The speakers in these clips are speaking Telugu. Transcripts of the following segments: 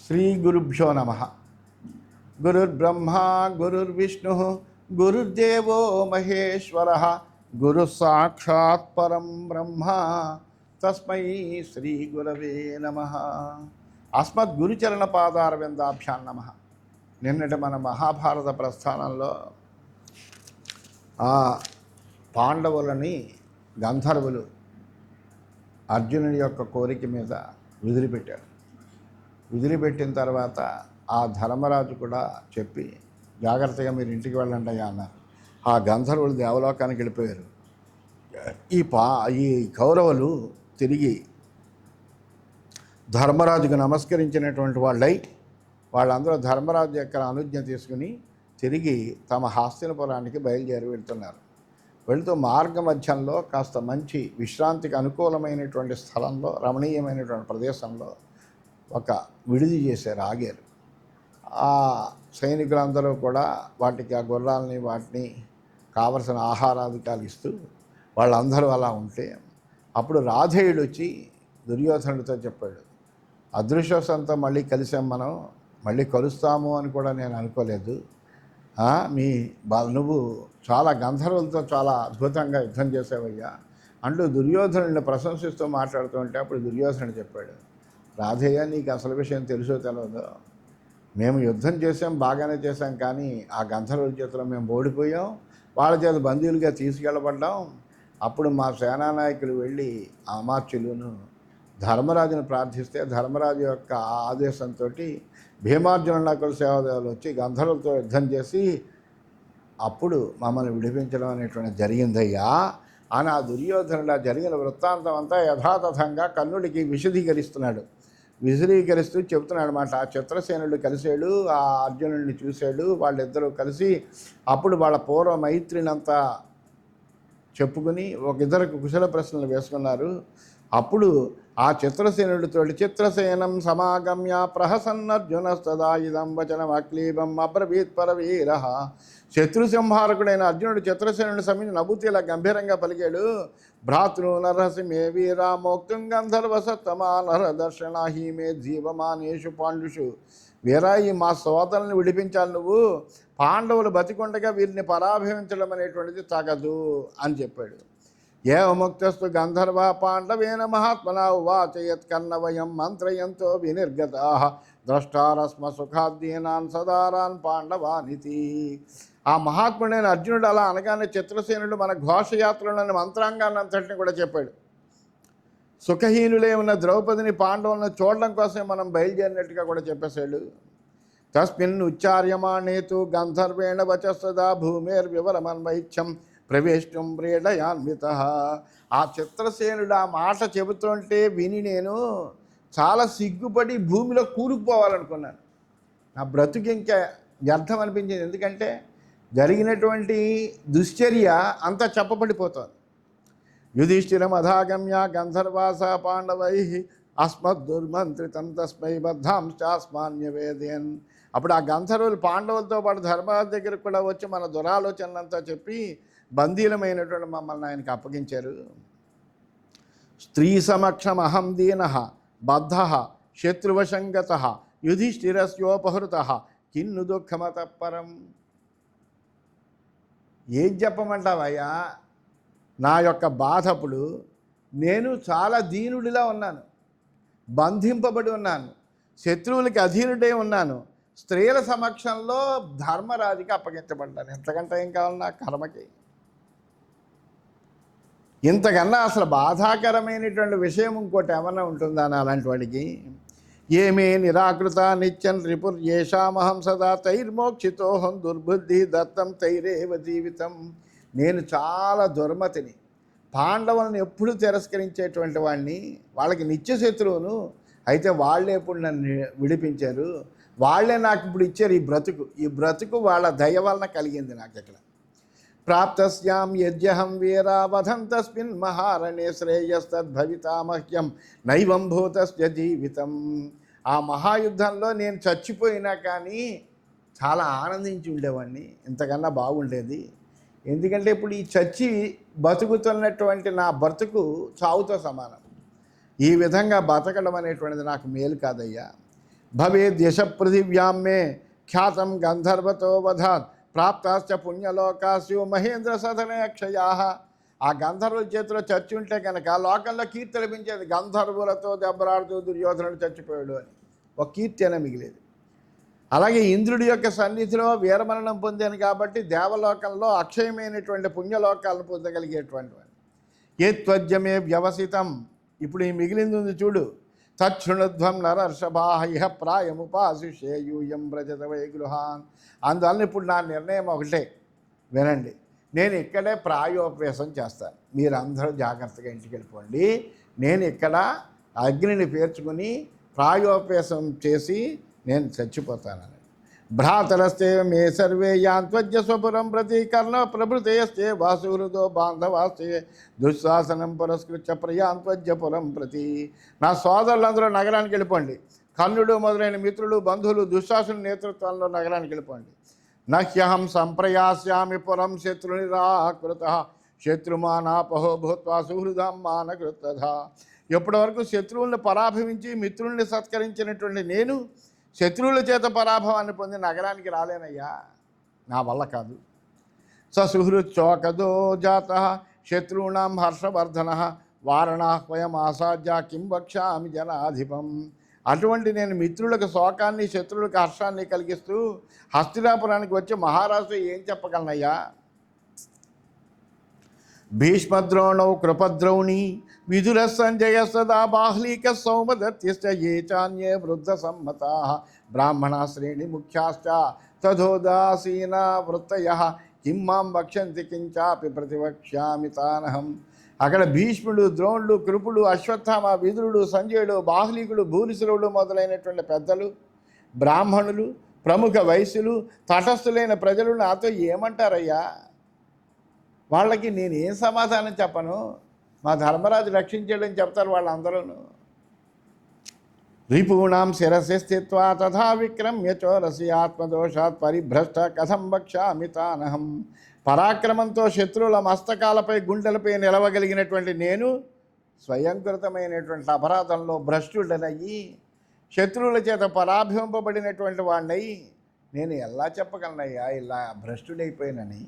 శ్రీ గురుభ్యో నమ. గురుర్బ్రహ్మా గురుర్విష్ణు గురుర్దేవో మహేశ్వర గురు సాక్షాత్ పరం బ్రహ్మ తస్మై శ్రీ గురవే నమ. అస్మద్ గురుచరణ పాదారవిందాభ్యాం నమ. నిన్నటి మన మహాభారత ప్రస్థానంలో ఆ పాండవులని గంధర్వులు అర్జునుడి యొక్క కోరిక మీద వదిలిపెట్టారు. వదిలిపెట్టిన తర్వాత ఆ ధర్మరాజు కూడా చెప్పి జాగ్రత్తగా మీరు ఇంటికి వెళ్ళండి అయ్యా అన్నారు. ఆ గంధర్వులు దేవలోకానికి వెళ్ళిపోయారు. ఈ కౌరవులు తిరిగి ధర్మరాజుకు నమస్కరించినటువంటి వాళ్ళందరూ ధర్మరాజు యొక్క అనుజ్ఞ తీసుకుని తిరిగి తమ హస్తినపురానికి బయలుదేరి వెళ్తున్నారు. వెళుతూ మార్గ మధ్యంలో కాస్త మంచి విశ్రాంతికి అనుకూలమైనటువంటి స్థలంలో, రమణీయమైనటువంటి ప్రదేశంలో ఒక విడిది చేశారు, ఆగారు. ఆ సైనికులందరూ కూడా వాటికి ఆ గుర్రాలని వాటిని కావలసిన ఆహారాధికాలు ఇస్తూ వాళ్ళందరూ అలా ఉంటే అప్పుడు రాధేయుడు వచ్చి దుర్యోధనుడితో చెప్పాడు, అదృష్టవశాంతో మళ్ళీ కలిసాం, మనం మళ్ళీ కలుస్తాము అని కూడా నేను అనుకోలేదు. నువ్వు చాలా గంధర్వులతో చాలా అద్భుతంగా యుద్ధం చేసావయ్యా అంటూ దుర్యోధనుడిని ప్రశంసిస్తూ మాట్లాడుతూ ఉంటే అప్పుడు దుర్యోధనుడు చెప్పాడు, రాధయ్య నీకు అసలు విషయం తెలుసో తెలియదో, మేము యుద్ధం చేసాం, బాగానే చేసాం, కానీ ఆ గంధర్వుల చేతిలో మేము ఓడిపోయాం, వాళ్ళ చేత బందీలుగా తీసుకెళ్ళబడ్డాం. అప్పుడు మా సేనానాయకులు వెళ్ళి అమాత్యులను ధర్మరాజును ప్రార్థిస్తే ధర్మరాజు యొక్క ఆదేశంతో భీమార్జునుల సేవదేవులు వచ్చి గంధర్వులతో యుద్ధం చేసి అప్పుడు మమ్మల్ని విడిపించడం అనేటువంటి జరిగిందయ్యా అని ఆ దుర్యోధనుడు జరిగిన వృత్తాంతం అంతా యథాతథంగా కర్ణుడికి విశదీకరిస్తూ చెబుతున్నాడు అన్నమాట. ఆ చిత్రసేనుడు కలిశాడు, ఆ అర్జునుడిని చూశాడు, వాళ్ళిద్దరూ కలిసి అప్పుడు వాళ్ళ పూర్వ మైత్రినంతా చెప్పుకుని ఇద్దరికి కుశల ప్రశ్నలు వేసుకున్నారు. అప్పుడు ఆ చిత్రసేనుడితోటి చిత్రసేనం సమాగమ్య ప్రహసన్నర్జునస్తదా ఇదం వచనం అక్లీబం అబ్రవీత్ పరవీర. శత్రు సంహారకుడైన అర్జునుడు చిత్రసేనుడి సమీప నవ్వుతూ ఇలా గంభీరంగా పలికాడు, భ్రాతృ నరసి మే వీరా మోక్తం గంధర్వసత్తమా నర దర్శనాహి మే జీవమానేషు పాండుషు. వీరా, ఈ మా సోదరుని విడిపించాలి, నువ్వు పాండవులు బతికొండగా వీరిని పరాభవించడం అనేటువంటిది తగదు అని చెప్పాడు. ఏవముక్తస్తు గంధర్వ పాండవేన మహాత్మనా ఉవాచ యత్కర్ణవయం మంత్రయంతో వినిర్గతా ద్రష్టారస్మ సుఖాద్దీనాన్ సదారాన్ పాండవానితి. ఆ మహాత్ముడైన అర్జునుడు అలా అనగానే చిత్రసేనుడు మన ఘోషయాత్రలోని మంత్రాంగాన్ని అంతటిని కూడా చెప్పాడు. సుఖహీనులే ఉన్న ద్రౌపదిని పాండవులను చూడడం కోసం మనం బయలుదేరినట్టుగా కూడా చెప్పేశాడు. తస్మిన్ ఉచ్చార్యమాణేతు గంధర్వేణ వచస్తదా భూమిర్వివరమన్వైచ్ఛం ప్రవేశం ప్రేడయాన్విత. ఆ చిత్రసేనుడు ఆ మాట చెబుతుంటే విని నేను చాలా సిగ్గుపడి భూమిలో కూరుకుపోవాలనుకున్నాను. నా బ్రతుకు ఇంకా వ్యర్థం అనిపించింది. ఎందుకంటే జరిగినటువంటి దుశ్చర్య అంతా చెప్పబడిపోతుంది. యుధిష్ఠిరం అధాగమ్య గంధర్వాస పాండవై అస్మద్దుర్మంత్రితం తస్మై బద్ధాంశ్చాస్మాన్యవేదయన్. అప్పుడు ఆ గంధర్వులు పాండవులతో పాటు ధర్మరాజు దగ్గరకు కూడా వచ్చి మన దురాలోచనలంతా చెప్పి బందీలమైనటువంటి మమ్మల్ని ఆయనకు అప్పగించారు. స్త్రీ సమక్షం అహం దీన బద్ధ శత్రువశంగత యుధిష్ఠిరస్యోపహృత కిన్ను దుఃఖమతపరం. ఏం చెప్పమంటావయ్యా, నా యొక్క బాధప్పుడు నేను చాలా దీనుడిలా ఉన్నాను, బంధింపబడి ఉన్నాను, శత్రువులకి అధీనుడై ఉన్నాను, స్త్రీల సమక్షంలో ధర్మరాజుకి అప్పగించబడ్డాను. ఎంతకంటే ఏం కావాలి నా కర్మకి? ఇంతకన్నా అసలు బాధాకరమైనటువంటి విషయం ఇంకోటి ఏమన్నా ఉంటుందా అలాంటి వాడికి? ఏమే నిరాకృత నిత్యం రిపుర్యేషామహం సదా తైర్మోక్షితోహం దుర్బుద్ధి దత్తం తైరేవ జీవితం. నేను చాలా దుర్మతిని, పాండవులను ఎప్పుడు తిరస్కరించేటువంటి వాడిని, వాళ్ళకి నిత్య శత్రువును. అయితే వాళ్ళే ఇప్పుడు నన్ను విడిపించారు, వాళ్ళే నాకు ఇప్పుడు ఇచ్చారు ఈ బ్రతుకు వాళ్ళ దయ వలన కలిగింది నాకు. ఇక్కడ ప్రాప్తస్యాం యజ్ఞహం వీరా వధం తస్మిన్ మహారణే శ్రేయస్తద్భవితామహ్యం నైవం భూతస్య జీవితం. ఆ మహాయుద్ధంలో నేను చచ్చిపోయినా కానీ చాలా ఆనందించి ఉండేవాడిని, ఇంతకన్నా బాగుండేది. ఎందుకంటే ఇప్పుడు ఈ చచ్చి బతుకుతున్నటువంటి నా బ్రతుకు చావుతో సమానం. ఈ విధంగా బతకడం అనేటువంటిది నాకు మేలు కాదయ్యా. భవేద్యశ పృథివ్యాం మే ఖ్యాతం గంధర్వతో వధాత్ ప్రాప్తాశ్చ పుణ్యలోకాస్యు మహేంద్ర సదనే అక్షయా. ఆ గంధర్వుల చేతిలో చచ్చి ఉంటే కనుక లోకంలో కీర్తి లభించేది. గంధర్వులతో దెబ్బలాడుతూ దుర్యోధనుడు చచ్చిపోయాడు అని ఒక కీర్తి అనే మిగిలేదు. అలాగే ఇంద్రుడి యొక్క సన్నిధిలో వీరమరణం పొందాను కాబట్టి దేవలోకంలో అక్షయమైనటువంటి పుణ్యలోకాలను పొందగలిగేటువంటి వాడు. ఏ త్వజ్యమే వ్యవసితం. ఇప్పుడు ఈ మిగిలింది ఉంది చూడు. తచ్చుణుధ్వం నరర్షభాహ ప్రాయముపాశిషేయూయం వ్రజత వై గృహాన్. అందువల్ల ఇప్పుడు నా నిర్ణయం ఒకటే, వినండి. నేను ఇక్కడే ప్రాయోపవేశం చేస్తాను. మీరందరూ జాగ్రత్తగా ఇంటికి వెళ్ళిపోండి. నేను ఇక్కడ అగ్నిని పేర్చుకుని ప్రాయోపవేశం చేసి నేను చచ్చిపోతానని. భ్రాతరస్తే మే సర్వే యాంత్వజ్య స్వపురం ప్రతి కర్ణ ప్రభృతేస్తే వాసుహృదో బాంధవాస్తే దుశ్శాసనం పురస్కృత్య ప్రయాంత్వజ్యపురం ప్రతి. నా సోదరులందరూ నగరానికి వెళ్ళిపోండి. కర్ణుడు మొదలైన మిత్రులు బంధువులు దుశ్శాసన నేతృత్వంలో నగరానికి వెళ్ళిపోండి. నహ్యహం సంప్రయాస్యామి పురం శత్రునిరాకృత శత్రుమానాపహో భూత్వా సుహృదం మానకృతధ. ఎప్పటి వరకు శత్రువులను పరాభవించి మిత్రుల్ని సత్కరించినటువంటి నేను శత్రువుల చేత పరాభవాన్ని పొంది నగరానికి రాలేనయ్యా, నా వల్ల కాదు. సుహృచ్చోకదో జాత శత్రువునాం హర్షవర్ధన వారణాహ్వయం ఆసాధ్య కిం వక్ష్యామి జనాధిపం. అటువంటి నేను మిత్రులకు శోకాన్ని శత్రువులకు హర్షాన్ని కలిగిస్తూ హస్తినాపురానికి వచ్చి మహారాజు ఏం చెప్పగలనయ్యా. భీష్మద్రోణౌ కృపద్రౌణి విదుర సంజయ సదా బాహ్లీక సౌమదత్తిశ్చ ఏ చాన్యే వృద్ధ సమ్మతా బ్రాహ్మణ శ్రేణి ముఖ్యాశ్చ తథోదాసీనా వృత్తయః కిం మాం వక్ష్యంతి కించాపి ప్రతివక్ష్యామి తానహం. అక్కడ భీష్ముడు, ద్రోణుడు, కృపుడు, అశ్వత్థామ, విదురుడు, సంజయుడు, బాహ్లీకుడు, భూరిశ్రవుడు మొదలైనటువంటి పెద్దలు, బ్రాహ్మణులు, ప్రముఖ వైశ్యులు, తటస్థులైన ప్రజలు నాతో ఏమంటారయ్యా? వాళ్ళకి నేను ఏం సమాధానం చెప్పను? మా ధర్మరాజు రక్షించాడని చెప్తారు వాళ్ళందరూ. రిపూణాం శిరసి స్థిత్వా తథా విక్రమ్య చోరసి ఆత్మదోషాత్ పరిభ్రష్ట కథం వక్ష్యామి తానహం. పరాక్రమంతో శత్రువుల మస్తకాలపై గుండెలపై నిలవగలిగినటువంటి నేను స్వయంకృతమైనటువంటి అపరాధంలో భ్రష్టుడనయ్యి శత్రువుల చేత పరాభింపబడినటువంటి వాడినై నేను ఎలా చెప్పగలనయ్యా ఇలా భ్రష్టుడైపోయినని.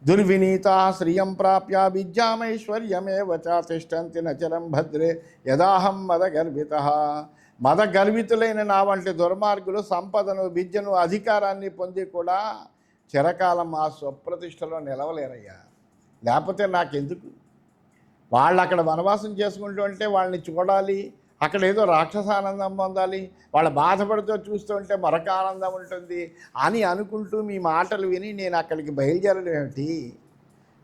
దుర్వినీతా శ్రియం ప్రాప్య విద్యామైశ్వర్యమేవ చ తిష్టంతి నచరం భద్రే యదాహం మదగర్విత. మదగర్వితులైన నా వంటి దుర్మార్గులు సంపదను, విద్యను, అధికారాన్ని పొంది కూడా చిరకాలం ఆ స్వప్రతిష్టలో నిలవలేరయ్యా. లేకపోతే నాకెందుకు? వాళ్ళు అక్కడ వనవాసం చేసుకుంటూ ఉంటే వాళ్ళని చూడాలి, అక్కడ ఏదో రాక్షసానందం పొందాలి, వాళ్ళ బాధపడుతూ చూస్తుంటే మరొక ఆనందం ఉంటుంది అని అనుకుంటూ మీ మాటలు విని నేను అక్కడికి బయలుదేరడం ఏమిటి?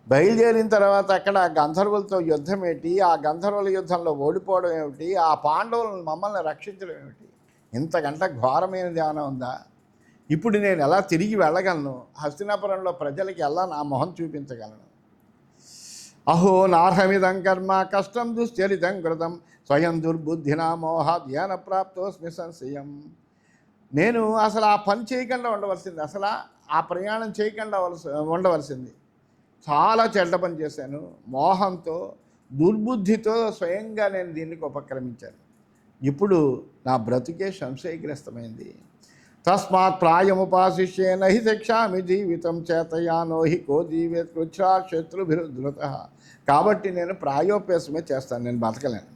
బయలుదేరిన తర్వాత అక్కడ గంధర్వులతో యుద్ధం ఏంటి? ఆ గంధర్వుల యుద్ధంలో ఓడిపోవడం ఏమిటి? ఆ పాండవులను మమ్మల్ని రక్షించడం ఏమిటి? ఇంతకంటే ఘోరమైనది ఏమైనా ఉందా? ఇప్పుడు నేను ఎలా తిరిగి వెళ్ళగలను? హస్తినాపురంలో ప్రజలకి ఎలా నా మొహం చూపించగలను? అహో నార్హమిదం కర్మ కష్టం దుశ్చరితం కృతం స్వయం దుర్బుద్ధినా మోహాధ్యాన ప్రాప్తోస్మి సంశయం. నేను అసలు ఆ పని చేయకుండా ఉండవలసింది, అసలు ఆ ప్రయాణం చేయకుండా ఉండవలసింది. చాలా చెడ్డ పని చేశాను. మోహంతో, దుర్బుద్ధితో స్వయంగా నేను దీనికి ఉపక్రమించాను. ఇప్పుడు నా బ్రతుకే సంశయగ్రస్తమైంది. తస్మాత్ ప్రాయముపాశిష్యే నహి శిక్షామి జీవితం చేతయానో హి కో జీవేత్ కృచ్ఛ్రా శత్రుభిరుద్ధృత. కాబట్టి నేను ప్రాయోపేసమే చేస్తాను, నేను బతకలేను.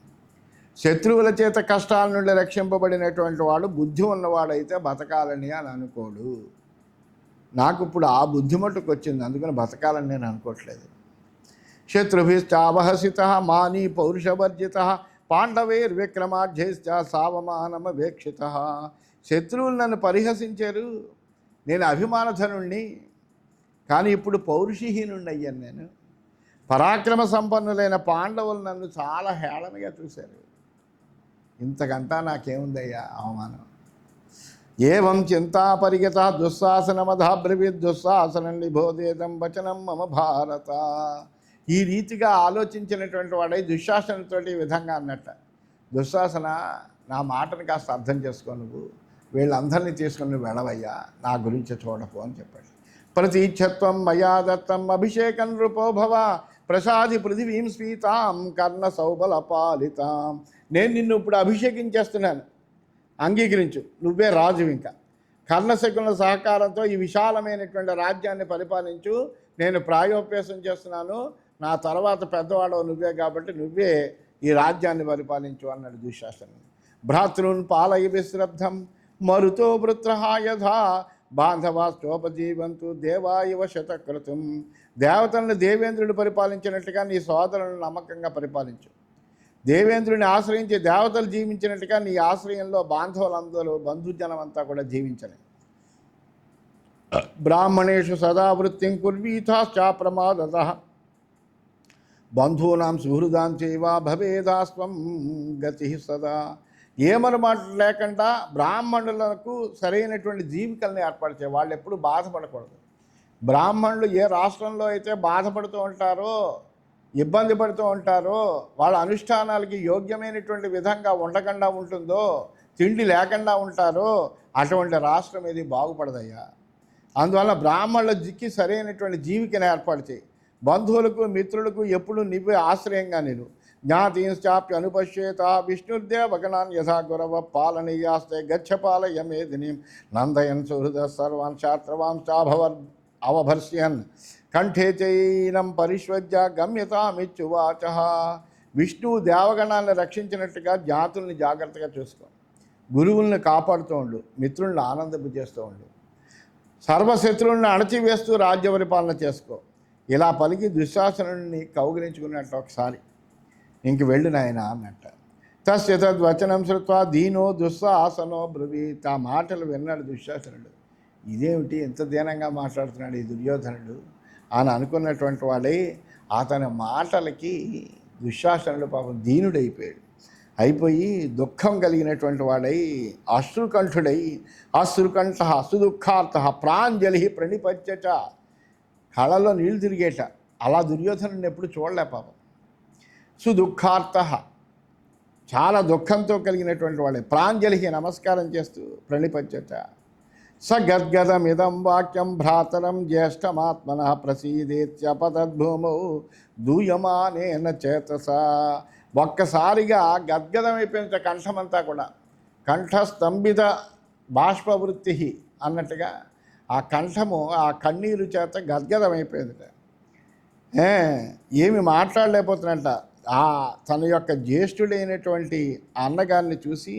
శత్రువుల చేత కష్టాల నుండి రక్షింపబడినటువంటి వాడు బుద్ధి ఉన్నవాడైతే బతకాలని అని అనుకోడు. నాకు ఇప్పుడు ఆ బుద్ధి మట్టుకు వచ్చింది, అందుకని బతకాలని నేను అనుకోవట్లేదు. శత్రుభిశ్చావహసిత మానీ పౌరుషవర్జిత పాండవైర్విక్రమాఢ్యైశ్చ సావమానమవేక్షిత. శత్రువులు నన్ను పరిహసించారు, నేను అభిమానధనుణ్ణి, కానీ ఇప్పుడు పౌరుషహీనుణ్ణి అయ్యాను. నేను పరాక్రమ సంపన్నులైన పాండవులు నన్ను చాలా హేళనగా చూశారు. ఇంతకంటా నాకేముందయ్యా అవమానం. ఏవం చింతా పరిగత దుస్సాసనమధాబ్రవీద్ దుస్సాసనం నిబోధేదం వచనం మమ భారత. ఈ రీతిగా ఆలోచించినటువంటి వాడై దుశ్శాసనతోటి ఈ విధంగా అన్నట్ట, దుశ్శాసన నా మాటను కాస్త అర్థం చేసుకో, నువ్వు వీళ్ళందరినీ తీసుకుని వెళ్ళవయ్యా, నా గురించి చూడకు అని చెప్పాడు. ప్రతీచ్ఛత్వం మయా దత్తం అభిషేకం నృపోభవ ప్రసాది పృథివీం స్వీతాం కర్ణ సౌబల పాలితాం. నేను నిన్ను ఇప్పుడు అభిషేకించేస్తున్నాను. అంగీకరించు, నువ్వే రాజు. ఇంకా కర్ణశకుల సహకారంతో ఈ విశాలమైనటువంటి రాజ్యాన్ని పరిపాలించు, నేను ప్రాయోపేసం చేస్తున్నాను, నా తర్వాత పెద్దవాడవు నువ్వే కాబట్టి నువ్వే ఈ రాజ్యాన్ని పరిపాలించు అన్నాడు దుశ్శాసనుడు. భ్రాతృన్ పాలయ విశ్రబ్ధం మరుతో వృత్రహాయధా బాంధవాశ్చోపజీవంతు దేవాయవ శతకృతం. దేవతలను దేవేంద్రుడు పరిపాలించినట్టుగా నీ సోదరులను నమ్మకంగా పరిపాలించు. దేవేంద్రుని ఆశ్రయించి దేవతలు జీవించినట్టుగా నీ ఆశ్రయంలో బాంధవులందరూ బంధుజనం అంతా కూడా జీవించలే. బ్రాహ్మణేషు సదా వృత్తిం కుర్వీథాశ్చాప్రమాదత బంధూనాం సుహృదాం చైవ భవేదాస్వం గతి సదా. ఏమరమాట లేకుండా బ్రాహ్మణులకు సరైనటువంటి జీవికల్ని ఏర్పాటు చేయాలి. వాళ్ళు ఎప్పుడు బాధపడకూడదు. బ్రాహ్మణులు ఏ రాష్ట్రంలో అయితే బాధపడుతూ ఉంటారో, ఇబ్బంది పడుతూ ఉంటారో, వాళ్ళ అనుష్ఠానాలకి యోగ్యమైనటువంటి విధంగా ఉండకుండా ఉంటుందో, తిండి లేకుండా ఉంటారో, అటువంటి రాష్ట్రం ఏది బాగుపడదయ్యా. అందువల్ల బ్రాహ్మణులకి సరైనటువంటి జీవికను ఏర్పాటు చేయి. బంధువులకు మిత్రులకు ఎప్పుడు నువ్వే ఆశ్రయంగా నిలు. జ్ఞాతీశ్చాప్య అనుపశ్యేత విష్ణుర్దేవగణాన్ యథా గురవ పాలనీయాస్తే గచ్చపాలయ మేదినీం నందయన్ సుహృద సర్వాన్ శాస్త్రవాంశాభవర్ అవభర్ష్యన్ కంఠే చైనం పరిష్వజ్య గమ్యతామిచ్చువాచ. విష్ణువు దేవగణాలను రక్షించినట్టుగా జాతుల్ని జాగ్రత్తగా చూసుకో. గురువుల్ని కాపాడుతూ ఉండు, మిత్రుల్ని ఆనందింపు చేస్తూ ఉండు, సర్వశత్రువులను అణచివేస్తూ రాజ్య పరిపాలన చేసుకో. ఇలా పలికి దుశ్శాసనుడిని కౌగిలించుకున్నట్టు ఒకసారి, ఇంక వెళ్ళు నాయన అన్నట్ట. తస్య తద్వచనం శ్రుత్వా దీనో దుస్సాసనో బ్రవీత్. ఆ మాటలు విన్నాడు దుశ్శాసనుడు. ఇదేమిటి ఎంత దీనంగా మాట్లాడుతున్నాడు ఈ దుర్యోధనుడు అని అనుకున్నటువంటి వాడే అతని మాటలకి దుశ్శాసనుడు పాపం దీనుడైపోయాడు. అయిపోయి దుఃఖం కలిగినటువంటి వాడై అశ్రుకంఠుడై అశ్రుకంఠ సుదుఃఖార్థ ప్రాంజలి ప్రణిపత్యచ. కళలో నీళ్లు తిరిగేట. అలా దుర్యోధనుడిని ఎప్పుడు చూడలే పాపం. సుదుఃఖార్థ చాలా దుఃఖంతో కలిగినటువంటి వాడే ప్రాంజలికి నమస్కారం చేస్తూ ప్రణిపత్యచ. స గద్గదమిదం వాక్యం భ్రాతరం జ్యేష్ఠమాత్మన ప్రసీదేత్యపతద్భూమౌ దూయమానేన చేతస. ఒక్కసారిగా గద్గదమైపోయిన కంఠమంతా కూడా, కంఠస్తంభిత బాష్పవృత్తి అన్నట్టుగా ఆ కంఠము ఆ కన్నీరు చేత గద్గదమైపోయిందిట. ఏమి మాట్లాడలేకపోతున్నట్ట. ఆ తన యొక్క జ్యేష్ఠుడైనటువంటి అన్నగారిని చూసి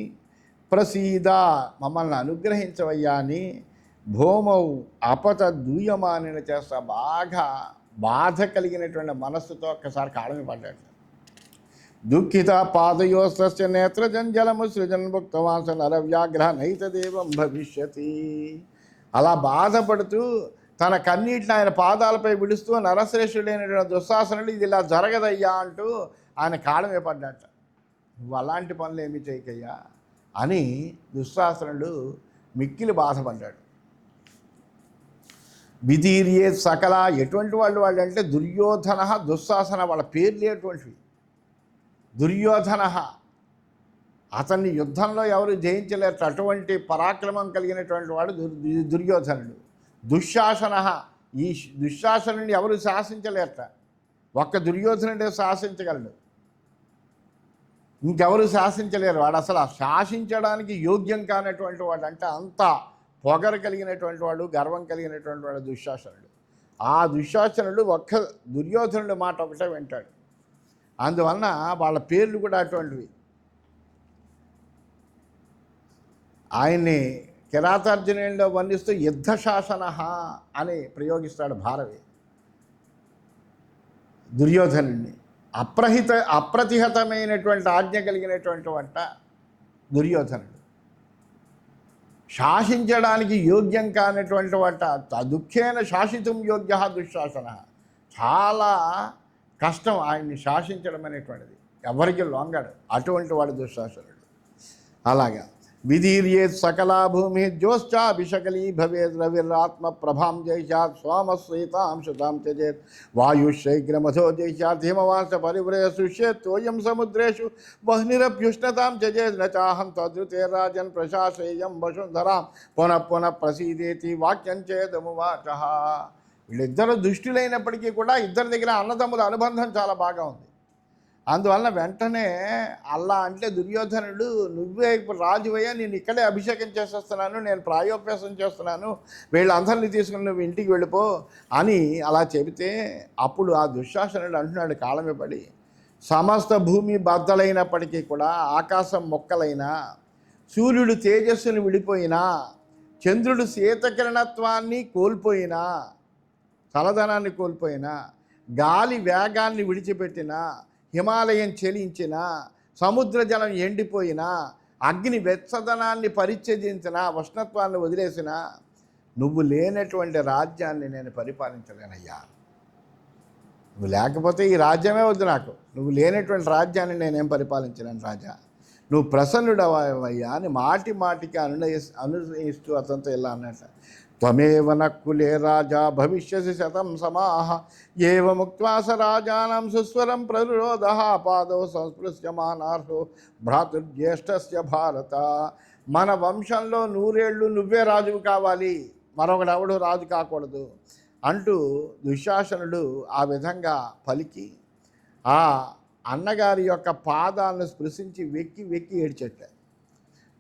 ప్రసీద మమ్మల్ని అనుగ్రహించవయ్యా అని భూమౌ అపత దూయమానిన చేస్తా బాగా బాధ కలిగినటువంటి మనస్సుతో ఒక్కసారి కాడమి పడ్డాడు. దుఃఖిత పాదయోస్తస్య నేత్రజంజలము సృజన్ భుక్తవాస నరవ్యాఘ్ర నైతదేవం భవిష్యతి. అలా బాధపడుతూ తన కన్నీటిని ఆయన పాదాలపై విడుస్తూ నరశ్రేష్ఠుడైనటువంటి దుశ్శాసనుడు ఇది ఇలా జరగదయ్యా అంటూ ఆయన కాడమే పడ్డాట. నువ్వు అలాంటి పనులు ఏమి చేయకయ్యా అని దుశ్శాసనుడు మిక్కిలి బాధపడ్డాడు. విధీర్యే సకల. ఎటువంటి వాళ్ళు అంటే దుర్యోధన దుశ్శాసన, వాళ్ళ పేర్లు ఎటువంటివి. దుర్యోధన, అతన్ని యుద్ధంలో ఎవరు జయించలేరు, అటువంటి పరాక్రమం కలిగినటువంటి వాడు దుర్యోధనుడు. దుశ్శాసన, ఈ దుశ్శాసనుడిని ఎవరు శాసించలేరట. ఒక్క దుర్యోధనుడే శాసించగలడు, ఇంకెవరు శాసించలేరు. వాడు అసలు శాసించడానికి యోగ్యం కానటువంటి వాడు. అంటే అంత పొగరు కలిగినటువంటి వాడు, గర్వం కలిగినటువంటి వాడు దుశ్శాసనుడు. ఆ దుశ్శాసనుడు ఒక్క దుర్యోధనుడి మాట ఒకటే వింటాడు. అందువలన వాళ్ళ పేర్లు కూడా అటువంటివి. ఆయన్ని కిరాతార్జునుడిలో వర్ణిస్తూ యుద్ధశాసన అని ప్రయోగిస్తాడు భారవి దుర్యోధనుడిని. అప్రతిహతమైనటువంటి ఆజ్ఞ కలిగినటువంటి వంట దుర్యోధనుడు. శాసించడానికి యోగ్యం కానటువంటి వంట దుఃఖేన శాసితం యోగ్య దుశ్శాసన. చాలా కష్టం ఆయన్ని శాసించడం అనేటువంటిది, ఎవరికి లొంగడు. అటువంటి వాడు దుశ్శాసనుడు. అలాగా విధీర్యే సకలా భూమి జ్యోశ్చాభిషకలీ భవేద్ రవిరాత్మ ప్రభాం జైషాత్ సోమశ్రీతాం శుతాం త్యజేత్ వాయుశైగ్రమథో జైషాత్ హిమవాంశ పరివ్రయ సుష్యేత్ తోయం సముద్రేషు వహ్నిరభ్యుష్ణతాం త్యజేత్ నచాహం తద్రుతే రాజన్ ప్రశాసేయం వసుంధరాం పునః పునః ప్రసీదేతి వాక్యం చేదమువాచ. వీళ్ళిద్దరు దుష్టులైనప్పటికీ కూడా ఇద్దరి దగ్గర అన్నదమ్ముల అనుబంధం చాలా బాగా ఉంది. అందువలన వెంటనే అలా అంటే దుర్యోధనుడు, నువ్వే ఇప్పుడు రాజువయ్యా, నేను ఇక్కడే అభిషేకం చేసేస్తున్నాను, నేను ప్రాయోపవేశం చేస్తున్నాను, వీళ్ళందరినీ తీసుకుని నువ్వు ఇంటికి వెళ్ళిపో అని అలా చెబితే అప్పుడు ఆ దుశ్శాసనుడు అంటున్నాడు కాళ్ళ పడి, సమస్త భూమి బద్దలైనప్పటికీ కూడా, ఆకాశం మొక్కలైనా, సూర్యుడు తేజస్సును విడిపోయినా, చంద్రుడు శీతకిరణత్వాన్ని కోల్పోయినా, చలదనాన్ని కోల్పోయినా, గాలి వేగాన్ని విడిచిపెట్టినా, హిమాలయం చెలించిన, సముద్ర జలం ఎండిపోయినా, అగ్ని వెచ్చదనాన్ని పరిచ్ఛేదించిన, ఉష్ణత్వాన్ని వదిలేసిన, నువ్వు లేనటువంటి రాజ్యాన్ని నేను పరిపాలించలేనయ్యా. నువ్వు లేకపోతే ఈ రాజ్యమే వద్దు నాకు, నువ్వు లేనటువంటి రాజ్యాన్ని నేనేం పరిపాలించలేను రాజా, నువ్వు ప్రసన్నుడవయ్యా అని మాటి మాటికి అనునయిస్తూ అతనితో ఇలా అన్నట్ట. త్వమేవ నక్కులే రాజా భవిష్యసి శతం సమాహ ఏవ ముక్త్వా స రాజానాం సుస్వరం ప్రరురోధ పాదౌ సంస్పృశ్యమానార్హో భ్రాతృజ్యేష్ఠస్య భారత. మన వంశంలో 100 ఏళ్ళు నువ్వే రాజువు కావాలి, మరొకడెవడు రాజు కాకూడదు అంటూ దుశ్శాసనుడు ఆ విధంగా పలికి ఆ అన్నగారి యొక్క పాదాలను స్పృశించి వెక్కి వెక్కి ఏడ్చెట్ట.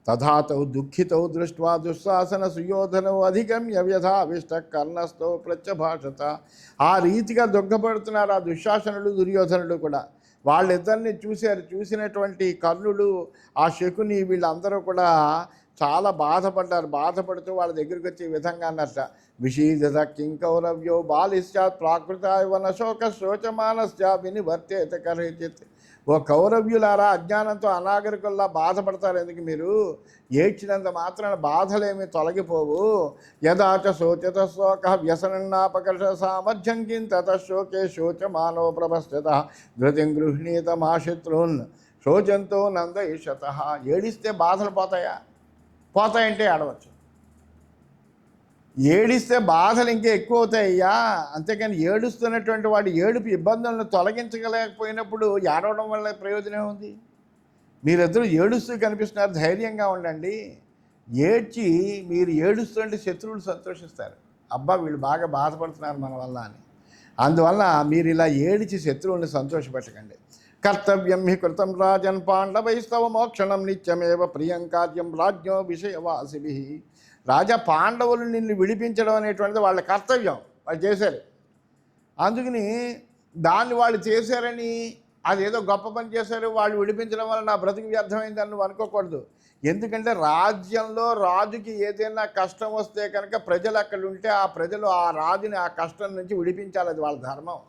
తథాతౌ దుఃఖితౌ దృష్ట్వా దుశ్శాసన సుయోధనౌ అధిగమ్య వ్యధావిష్ట కర్ణస్థౌ ప్రత్యభాషత. ఆ రీతిగా దుఃఖపడుతున్నారు ఆ దుశ్శాసనుడు దుర్యోధనుడు కూడా. వాళ్ళిద్దరిని చూశారు. చూసినటువంటి కర్ణుడు, ఆ శకుని, వీళ్ళందరూ కూడా చాలా బాధపడ్డారు. బాధపడుతూ వాళ్ళ దగ్గరికి వచ్చే విధంగా అన్నట్ట, విషీదత కింకౌరవ్యో బాలిశ్చాత్ ప్రాకృతాయవన శోక శోచమానశ్చ వినివర్తేత కరచిత్. ఓ కౌరవ్యులారా, అజ్ఞానంతో అనాగరికుల్లా బాధపడతారు ఎందుకు మీరు? ఏడ్చినంత మాత్రాన బాధలేమి తొలగిపోవు. యదాచ శోచత శోక వ్యసనన్నాపకర్ష సామర్థ్యం కిం తత శోకే శోచమానో ప్రభస్థిత ధృతిం గృహ్ణీత మాశత్రున్ శోచంతో నందయిషత. ఏడిస్తే బాధలు పోతాయా? పోతాయంటే ఆడవచ్చు. ఏడిస్తే బాధలు ఇంకా ఎక్కువ అవుతాయ్యా. అంతేకాని ఏడుస్తున్నటువంటి వాడు ఏడుపు ఇబ్బందులను తొలగించగలేకపోయినప్పుడు ఏడవడం వల్ల ప్రయోజనం ఉంది? మీరిద్దరూ ఏడుస్తూ కనిపిస్తున్నారు, ధైర్యంగా ఉండండి. ఏడ్చి మీరు ఏడుస్తుంటే శత్రువులు సంతోషిస్తారు, అబ్బా వీళ్ళు బాగా బాధపడుతున్నారు మన వల్ల అని. అందువల్ల మీరు ఇలా ఏడిచి శత్రువుల్ని సంతోషపెట్టకండి. కర్తవ్యం హి కృతం రాజన్ పాండవైస్తవ మోక్షణం నిత్యమేవ ప్రియం కార్యం రాజ్ఞో విషయవాసిభి. రాజా, పాండవులు నిన్ను విడిపించడం అనేటువంటిది వాళ్ళ కర్తవ్యం, వాళ్ళు చేశారు. అందుకని దాన్ని వాళ్ళు చేశారని అదేదో గొప్ప పని చేశారు, వాళ్ళు విడిపించడం వల్ల నా బ్రతుకు వ్యర్థమైందని నువ్వు అనుకోకూడదు. ఎందుకంటే రాజ్యంలో రాజుకి ఏదైనా కష్టం వస్తే కనుక ప్రజలు అక్కడ ఉంటే ఆ ప్రజలు ఆ రాజుని ఆ కష్టం నుంచి విడిపించాలి, అది వాళ్ళ ధర్మం.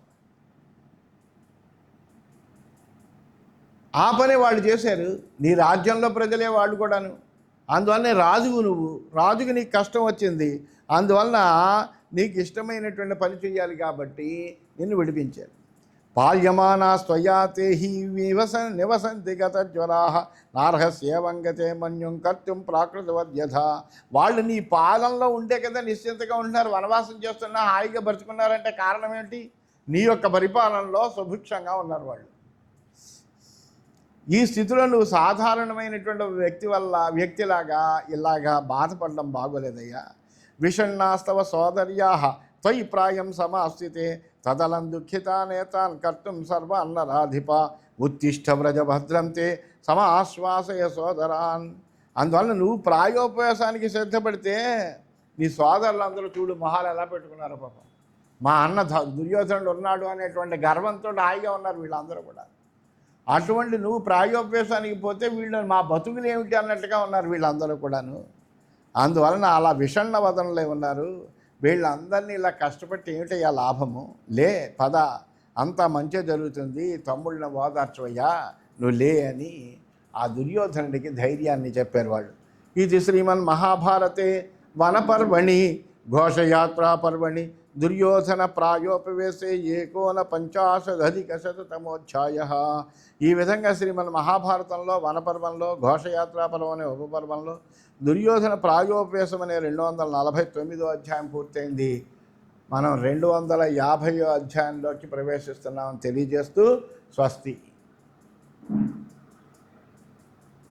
ఆ పని వాళ్ళు చేశారు. నీ రాజ్యంలో ప్రజలే వాళ్ళు కూడాను. అందువల్ల రాజువు, నువ్వు రాజుకి నీకు కష్టం వచ్చింది, అందువలన నీకు ఇష్టమైనటువంటి పని చేయాలి కాబట్టి నిన్ను విడిపించారు. పాల్యమానా స్వయాతే హి నివసంతి గత జ్వరా నార్హస్యేవంగతే మన్యం కర్తుం ప్రాకృతవద్యథ. వాళ్ళు నీ పాలనలో ఉండే కదా నిశ్చింతగా ఉంటున్నారు, వనవాసం చేస్తున్నా హాయిగా బ్రతుకున్నారంటే కారణం ఏంటి? నీ యొక్క పరిపాలనలో సుభిక్షంగా ఉన్నారు వాళ్ళు. ఈ స్థితిలో నువ్వు సాధారణమైనటువంటి వ్యక్తిలాగా ఇలాగా బాధపడడం బాగోలేదయ్యా. విషణ్ణాస్తవ సోదర్యా త్వయి ప్రాయం సమాస్థితే తదలం దుఃఖితా నేతాన్ కర్తుం సర్వాన్నరాధిప ఉత్తిష్ట వ్రజభద్రం తే సమాశ్వాసయ సోదరాన్. అందువల్ల నువ్వు ప్రాయోపవేశానికి సిద్ధపడితే నీ సోదరులందరూ చూడు మొహాలు ఎలా పెట్టుకున్నారో పాపం. మా అన్న దుర్యోధనుడు ఉన్నాడు అనేటువంటి గర్వంతో హాయిగా ఉన్నారు వీళ్ళందరూ కూడా. అటువంటి నువ్వు ప్రాయోపవేశానికి పోతే వీళ్ళు మా బతుకులు ఏమిటి అన్నట్టుగా ఉన్నారు వీళ్ళందరూ కూడాను. అందువలన అలా విషణ్ణ వదనలే ఉన్నారు. వీళ్ళందరినీ ఇలా కష్టపట్టి ఏమిటయ్యా లాభము? లే పద, అంతా మంచి జరుగుతుంది, తమ్ముళ్ళని ఓదార్చవయ్యా, నువ్వు లే అని ఆ దుర్యోధనుడికి ధైర్యాన్ని చెప్పారు వాళ్ళు. ఇది శ్రీమన్ మహాభారతే వనపర్వణి ఘోషయాత్రా పర్వణి దుర్యోధన ప్రాయోపవేశే 49,000 ఈ విధంగా శ్రీమన్ మహాభారతంలో వనపర్వంలో, ఘోషయాత్రా పర్వం అనే ఉపపర్వంలో దుర్యోధన ప్రాయోపవేశం అనే 249వ అధ్యాయం పూర్తయింది. మనం 250వ అధ్యాయంలోకి ప్రవేశిస్తున్నామని తెలియజేస్తూ స్వస్తి.